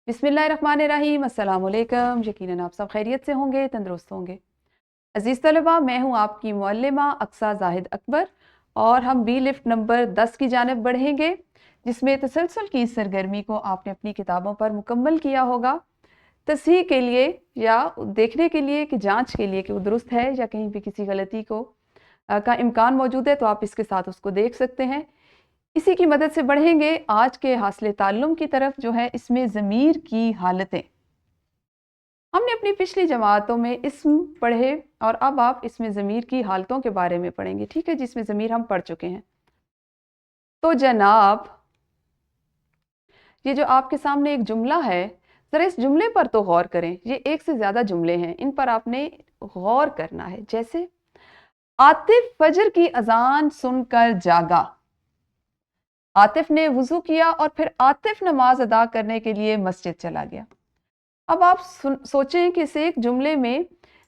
बिस्मिल्लाहिर्रहमानिर्रहीम, अस्सलाम वालेकुम। यकीनन आप सब खैरियत से होंगे, तंदुरुस्त होंगे। अजीज़ तलबा, मैं हूँ आपकी मुअल्लिमा अक्सा जाहिद अकबर और हम बी लिफ्ट नंबर 10 की जानिब बढ़ेंगे, जिसमें तसलसल की सरगर्मी को आपने अपनी किताबों पर मुकम्मल किया होगा। तस्हीह के लिए या देखने के लिए कि जांच के लिए कि वो दुरुस्त है या कहीं भी किसी गलती का इम्कान मौजूद है, तो आप इसके साथ उसको देख सकते हैं। इसी की मदद से बढ़ेंगे आज के हासिल ताल्लुम की तरफ, जो है इसमें ज़मीर की हालतें। हमने अपनी पिछली जमातों में इस्म पढ़े और अब आप इसमें ज़मीर की हालतों के बारे में पढ़ेंगे, ठीक है, जिसमें ज़मीर हम पढ़ चुके हैं। तो जनाब, ये जो आपके सामने एक जुमला है, ज़रा इस जुमले पर तो गौर करें। ये एक से ज़्यादा जुमले हैं, इन पर आपने गौर करना है। जैसे आतिफ फजर की अजान सुनकर जागा। आतिफ ने वुजू किया और फिर आतिफ नमाज अदा करने के लिए मस्जिद चला गया। अब आप सोचें कि इस एक जुमले में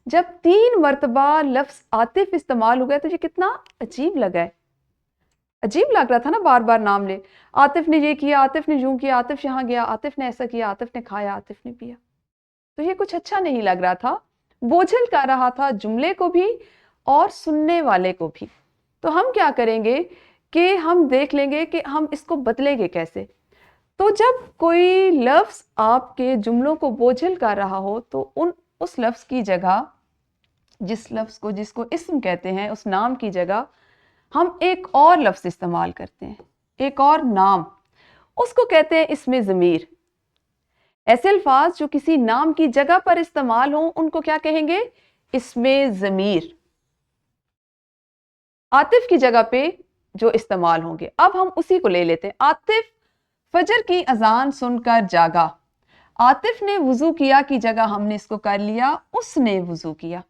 जब 3 मरतबा लफ्ज आतिफ इस्तेमाल हो गया तो ये कितना अजीब लगा है। अजीब लग रहा था ना, बार बार नाम ले। आतिफ ने ये किया, आतिफ ने यूं किया, आतिफ यहाँ गया, आतिफ ने ऐसा किया, आतिफ ने खाया, आतिफ ने पिया। तो ये कुछ अच्छा नहीं लग रहा था, बोझल कर रहा था जुमले को भी और सुनने वाले को भी। तो हम क्या करेंगे कि हम देख लेंगे कि हम इसको बदलेंगे कैसे। तो जब कोई लफ्ज आपके जुमलों को बोझल कर रहा हो तो उस लफ्ज की जगह, जिस लफ्ज को जिसको इस्म कहते हैं, उस नाम की जगह हम एक और लफ्ज इस्तेमाल करते हैं, एक और नाम, उसको कहते हैं इसमें ज़मीर। ऐसे अल्फाज जो किसी नाम की जगह पर इस्तेमाल हो उनको क्या कहेंगे? इसमें ज़मीर। आतिफ की जगह पे जो इस्तेमाल होंगे, अब हम उसी को ले लेते हैं। आतिफ फजर की अजान सुनकर जागा। आतिफ ने वुजू किया की जगह हमने इसको कर लिया उसने वुजू किया।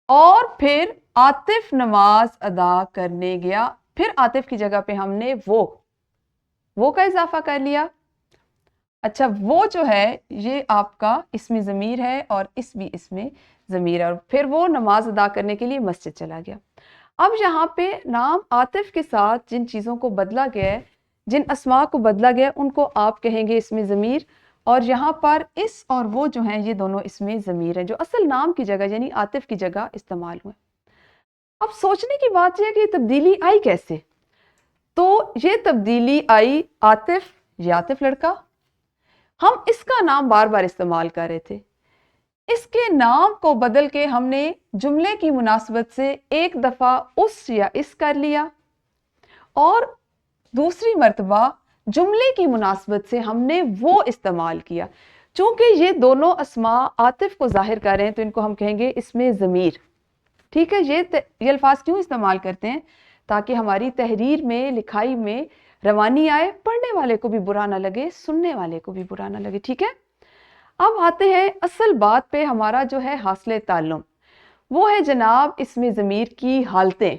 और फिर आतिफ नमाज अदा करने गया, फिर आतिफ की जगह पे हमने वो का इजाफा कर लिया। अच्छा, वो जो है ये आपका इसमें ज़मीर है और इस भी इसमें ज़मीर है। और फिर वो नमाज अदा करने के लिए मस्जिद चला गया। अब यहाँ पे नाम आतिफ के साथ जिन चीज़ों को बदला गया है, जिन अस्मा को बदला गया, उनको आप कहेंगे इसमें ज़मीर। और यहाँ पर इस और वो जो हैं, ये दोनों इसमें ज़मीर हैं, जो असल नाम की जगह यानी आतिफ की जगह इस्तेमाल हुए। अब सोचने की बात यह है कि तब्दीली आई कैसे। तो ये तब्दीली आई, आतिफ, ये आतिफ लड़का, हम इसका नाम बार बार इस्तेमाल कर रहे थे। इसके नाम को बदल के हमने जुमले की मुनासबत से एक दफा उस या इस कर लिया और दूसरी मर्तबा जुमले की मुनासबत से हमने वो इस्तेमाल किया। चूंकि ये दोनों अस्मा आतिफ को जाहिर कर रहे हैं तो इनको हम कहेंगे इसमें ज़मीर, ठीक है। ये अल्फाज क्यों इस्तेमाल करते हैं? ताकि हमारी तहरीर में, लिखाई में रवानी आए, पढ़ने वाले को भी बुरा ना लगे, सुनने वाले को भी बुरा ना लगे, ठीक है। अब आते हैं असल बात पे। हमारा जो है हासिल ताल्लुम, वो है जनाब इसमें ज़मीर की हालतें।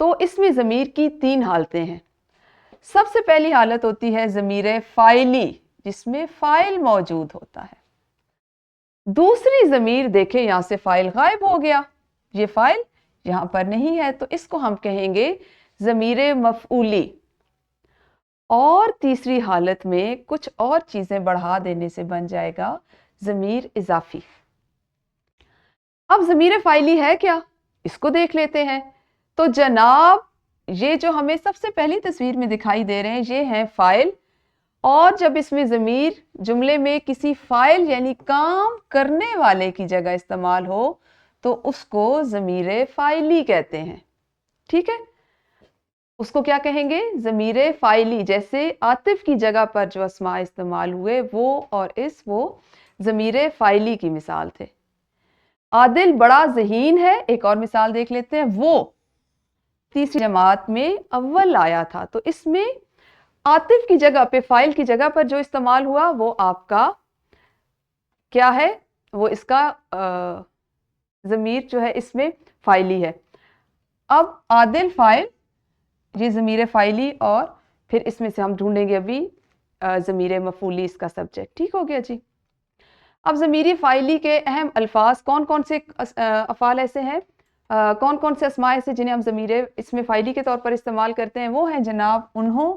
तो इसमें ज़मीर की 3 हालतें हैं। सबसे पहली हालत होती है ज़मीर फ़ाइली, जिसमें फ़ाइल मौजूद होता है। दूसरी ज़मीर, देखें यहां से फ़ाइल गायब हो गया, ये फ़ाइल यहां पर नहीं है, तो इसको हम कहेंगे ज़मीर मफ़ऊली। और तीसरी हालत में कुछ और चीजें बढ़ा देने से बन जाएगा ज़मीर इजाफी। अब ज़मीर फ़ाइली है क्या, इसको देख लेते हैं। तो जनाब, ये जो हमें सबसे पहली तस्वीर में दिखाई दे रहे हैं, ये है फ़ाइल। और जब इसमें ज़मीर जुमले में किसी फ़ाइल यानी काम करने वाले की जगह इस्तेमाल हो तो उसको ज़मीर फ़ाइली कहते हैं, ठीक है। उसको क्या कहेंगे? ज़मीर फ़ाइली। जैसे आतिफ की जगह पर जो अस्मा इस्तेमाल हुए, वो और इस, वो ज़मीर फ़ाइली की मिसाल थे। आदिल बड़ा ज़हीन है, एक और मिसाल देख लेते हैं। वो तीसरी जमात में अव्वल आया था, तो इसमें आतिफ की जगह पे, फ़ाइल की जगह पर जो इस्तेमाल हुआ वो आपका क्या है? वो इसका ज़मीर जो है इसमें फ़ाइली है। अब आदिल फ़ाइल, ये ज़मीर फ़ाइली, और फिर इसमें से हम ढूंढेंगे अभी ज़मीर मफ़ऊली, इसका सब्जेक्ट, ठीक हो गया जी। अब ज़मीर फ़ाइली के अहम अल्फाज कौन कौन से अफ़ाल ऐसे हैं, कौन कौन से अस्मा ऐसे जिन्हें हम ज़मीर इसमें फ़ाइली के तौर पर इस्तेमाल करते हैं? वो हैं जनाब उन्हों,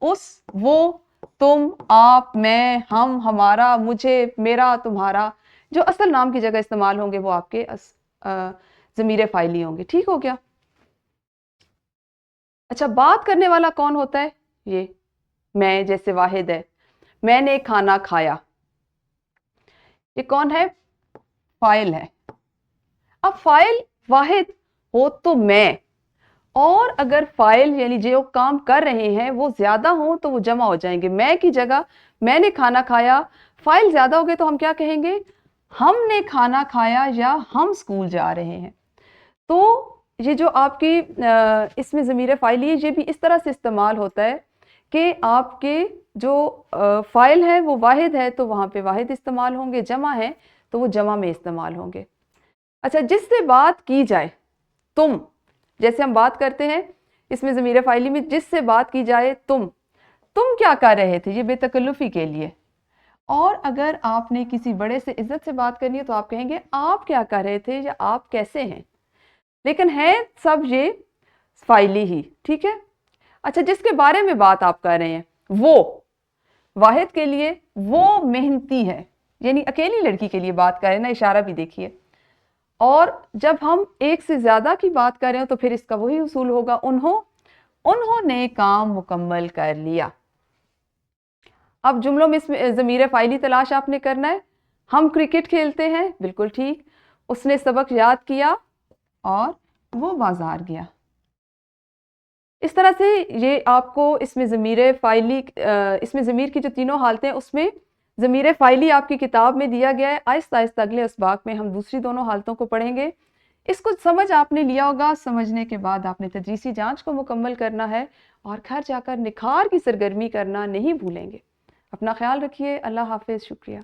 उस, वो, तुम, आप, मैं, हम, हमारा, मुझे, मेरा, तुम्हारा, जो असल नाम की जगह इस्तेमाल होंगे वो आपके ज़मीर फ़ाइली होंगे। ठीक हो गया। अच्छा, बात करने वाला कौन होता है? ये मैं, जैसे वाहिद है, मैंने खाना खाया, ये कौन है? फाइल है। अब फाइल वाहिद हो तो मैं, और अगर फाइल यानी जो काम कर रहे हैं वो ज्यादा हो तो वो जमा हो जाएंगे। मैं की जगह मैंने खाना खाया, फाइल ज्यादा हो गए तो हम क्या कहेंगे? हमने खाना खाया या हम स्कूल जा रहे हैं। तो ये जो आपकी इसमें ज़मीर फ़ाइल ये भी इस तरह से इस्तेमाल होता है कि आपके जो फ़ाइल है वो वाहिद है तो वहाँ पे वाहिद इस्तेमाल होंगे, जमा है तो वो जमा में इस्तेमाल होंगे। अच्छा, जिससे बात की जाए, तुम, जैसे हम बात करते हैं इसमें ज़मीर फ़ाइली में जिससे बात की जाए, तुम क्या कर रहे थे, ये बेतकल्लुफ़ी के लिए। और अगर आपने किसी बड़े से इज्जत से बात करनी है तो आप कहेंगे आप क्या कर रहे थे या आप कैसे हैं, लेकिन है सब ये फाइली ही। ठीक है। अच्छा, जिसके बारे में बात आप कर रहे हैं वो वाहिद के लिए वो मेहनती है, यानी अकेली लड़की के लिए बात कर रहे हैं ना, इशारा भी देखिए। और जब हम एक से ज्यादा की बात कर रहे हो तो फिर इसका वही उसूल होगा, उन्होंने काम मुकम्मल कर लिया। अब जुमलों में इसमें ज़मीर फ़ाइली तलाश आपने करना है। हम क्रिकेट खेलते हैं, बिल्कुल ठीक। उसने सबक याद किया और वो बाजार गया। इस तरह से ये आपको इसमें ज़मीर फ़ाइली इसमें ज़मीर की जो तीनों हालतें हैं उसमें ज़मीर फ़ाइली आपकी किताब में दिया गया है। आहिस्ता आहिस्ता अगले असबाक में हम दूसरी दोनों हालतों को पढ़ेंगे। इसको समझ आपने लिया होगा। समझने के बाद आपने तदरीसी जांच को मुकम्मल करना है और घर जाकर निखार की सरगर्मी करना नहीं भूलेंगे। अपना ख्याल रखिए। अल्लाह हाफिज़। शुक्रिया।